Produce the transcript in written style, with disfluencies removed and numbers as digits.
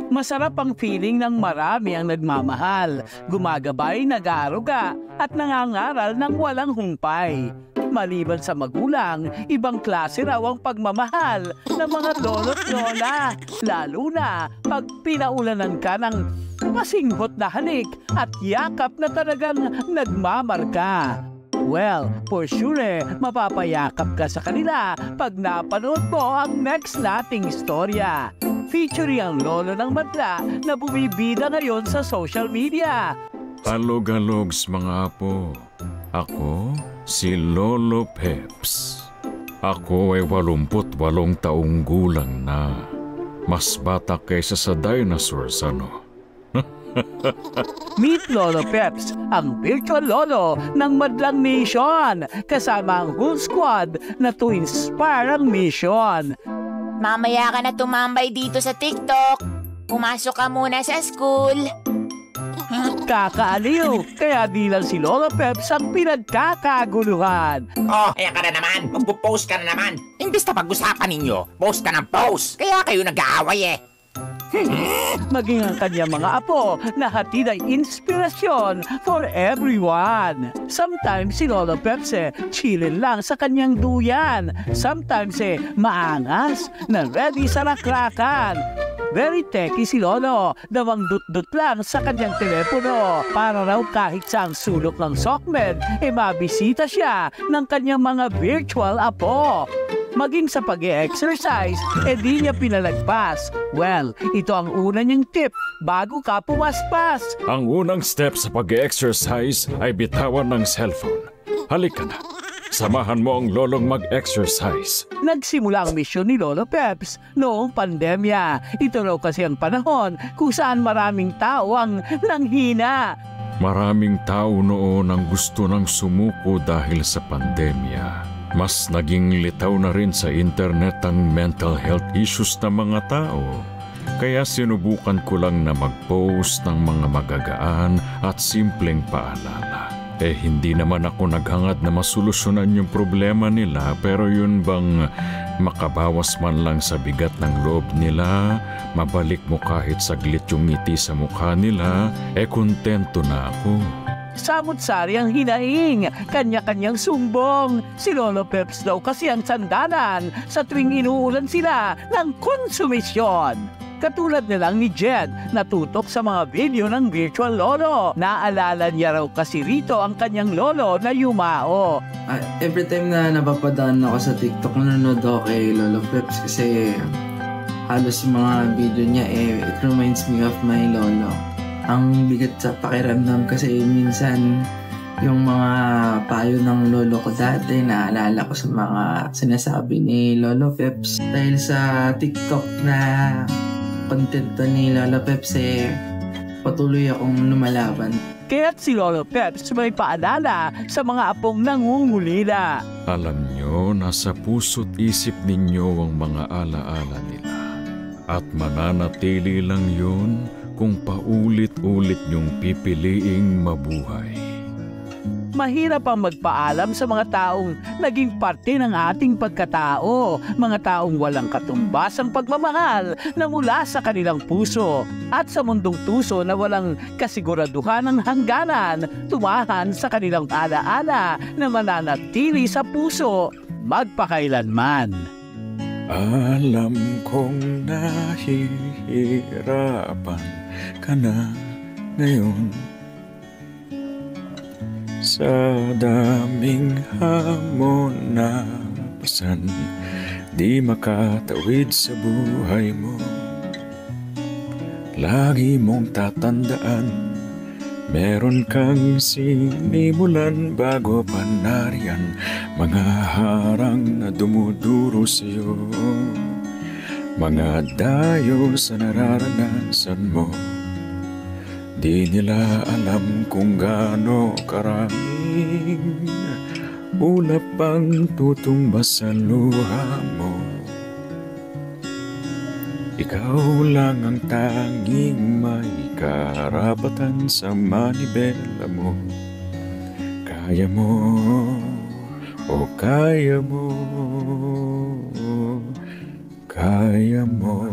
Masarap ang feeling ng marami ang nagmamahal, gumagabay, nag-aaruga at nangangaral ng walang humpay. Maliban sa magulang, ibang klase raw ang pagmamahal ng mga lolo't lola, lalo na pag pinaulanan ka ng masinghot na halik at yakap na talagang nagmamarka. Well, for sure, mapapayakap ka sa kanila pag napanood mo ang next nating istorya. Featuring ang lolo ng madla na bumibida ngayon sa social media. Halog-halogs mga apo. Ako si Lolo Peps. Ako ay 88 taong gulang na. Mas bata kaysa sa dinosaurs, ano? Meet Lolo Peps, ang virtual lolo ng Madlang Nation, kasama ang whole squad na to inspire ang mission. Mamaya ka na tumambay dito sa TikTok. Pumasok ka muna sa school. Kakaaliw, kaya di lang si Lolo Peps ang pinagkakaguluhan. Oh, ayan ka na naman. Magpo-post ka na naman. Imbis na pag-usapan ninyo, post ka ng post. Kaya kayo nag-aaway eh. Maging ang kanyang mga apo na hatid ay inspirasyon for everyone. Sometimes si Lolo Peps chillin lang sa kanyang duyan. Sometimes maangas na ready sa rakrakan. Very techy si Lolo, nawang dut-dut lang sa kanyang telepono para raw kahit saang sulok ng Sokmed, mabisita siya ng kanyang mga virtual apo. Maging sa pag-e-exercise, di niya pinalagpas. Well, ito ang una niyang tip bago ka pumaspas. Ang unang step sa pag-exercise ay bitawan ng cellphone. Halika na, samahan mo ang lolong mag-exercise. Nagsimula ang misyon ni Lolo Peps noong pandemya. Ito raw kasi ang panahon kung saan maraming tao ang nanghina. Maraming tao noon ang gusto ng sumuko dahil sa pandemya. Mas naging litaw na rin sa internet ang mental health issues ng mga tao. Kaya sinubukan ko lang na mag-post ng mga magagaan at simpleng paalala. Hindi naman ako naghangad na masolusyonan yung problema nila, pero yun bang makabawas man lang sa bigat ng loob nila, mabalik mo kahit saglit yung ngiti sa mukha nila, kontento na ako. Samut-sari ang hinaing, kanya-kanyang sumbong. Si Lolo Peps daw kasi ang sandanan sa tuwing inuulan sila ng konsumisyon. Katulad na lang ni Jed, natutok sa mga video ng virtual lolo. Naalala niya raw kasi rito ang kanyang lolo na yumao. Every time na napapadaan ako sa TikTok, nanonood ako kay Lolo Peps kasi halos yung mga video niya it reminds me of my lolo. Ang bigat sa pakiramdam kasi minsan yung mga payo ng lolo ko dati naalala ko sa mga sinasabi ni Lolo Peps. Dahil sa TikTok na content ni Lolo Peps patuloy akong lumalaban. Kaya't si Lolo Peps may paalala sa mga apong nangungulila. Alam nyo, nasa puso't isip ninyo ang mga alaala nila. At mananatili lang yun kung paulit-ulit niyong pipiliing mabuhay. Mahirap ang magpaalam sa mga taong naging parte ng ating pagkatao, mga taong walang katumbas ang pagmamahal na mula sa kanilang puso. At sa mundong tuso na walang kasiguraduhan ng hangganan, tumahan sa kanilang alaala na mananatili sa puso magpakailanman. Alam kong nahihirapan ka na ngayon sa daming hamon na pasan, di makatawid sa buhay mo. Lagi mong tatandaan, meron kang sinimulan bago pa nariyan mga harang na dumuduro sa'yo, mga dayo sa nararanasan mo. Di nila alam kung gaano karaming ulap ang tutumbas sa luha mo. Ikaw lang ang tanging may karapatan sa manibela mo. Kaya mo, o kaya mo, kaya mo.